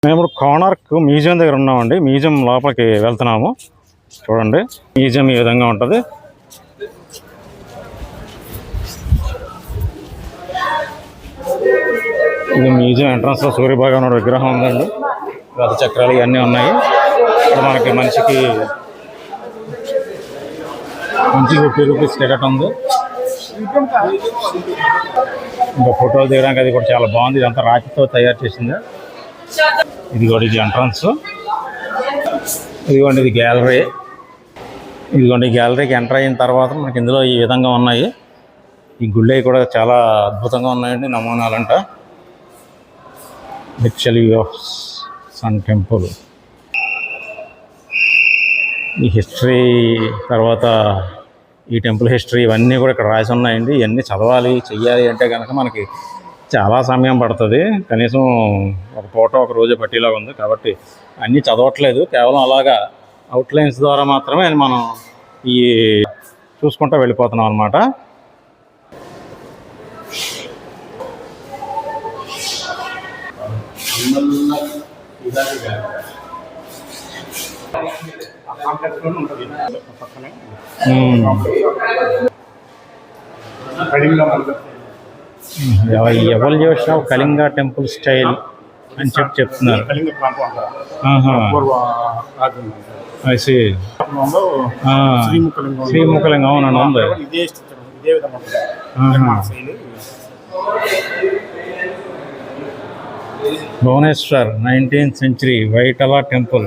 మేము ఇప్పుడు కోణార్క్ మ్యూజియం దగ్గర ఉన్నామండి. మ్యూజియం లోపలికి వెళ్తున్నాము. చూడండి మ్యూజియం ఈ విధంగా ఉంటుంది. ఇది మ్యూజియం ఎంట్రన్స్ లో సూర్యభగవానుడు విగ్రహం ఉందండి. రథ చక్రాలు ఇవన్నీ ఉన్నాయి. ఇక్కడ మనకి మనిషికి మంచి ₹50 టికెట్ ఉంది. ఇంకా ఫోటోలు దిగడానికి అది కూడా చాలా బాగుంది. ఇదంతా రాతితో తయారు చేసింది. ఇదిగోండి ఇది ఎంట్రన్స్. ఇదిగోండి ఇది గ్యాలరీ. ఇదిగోండి ఈ గ్యాలరీకి ఎంటర్ అయిన తర్వాత మనకి ఇందులో ఈ విధంగా ఉన్నాయి. ఈ గుళ్ళే కూడా చాలా అద్భుతంగా ఉన్నాయండి. నమూనాలంట. Actually of sun temple. ఈ హిస్టరీ తర్వాత ఈ టెంపుల్ హిస్టరీ ఇవన్నీ కూడా ఇక్కడ రాసి ఉన్నాయండి. ఇవన్నీ చదవాలి చెయ్యాలి అంటే కనుక మనకి చాలా సమయం పడుతుంది. కనీసం ఒక పూట ఒక రోజు పట్టేలాగా ఉంది. కాబట్టి అన్నీ చదవట్లేదు. కేవలం అలాగా అవుట్లైన్స్ ద్వారా మాత్రమే మనం ఈ చూసుకుంటూ వెళ్ళిపోతున్నాం అన్నమాట. Evolution of Kalinga temple style అని చెప్తున్నారు. శ్రీముఖలింగం అవునండి ఉంది. Bhubaneswar 19th century Vaitala temple.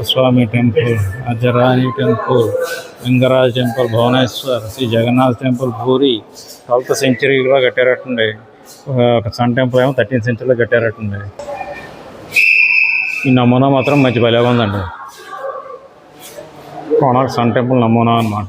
Swami temple, Rajarani temple, Lingaraj temple Bhubaneswar, Shri Jagannath temple Puri 12th centuryలో కట్టారటండి. ఒక సన్ టెంపుల్ ఏమో 13th centuryలో కట్టారటండి. ఈ నమూనా మాత్రం మంచి భలేగా ఉందండి. కోణార్క్ సన్ టెంపుల్ నమూనా అన్నమాట.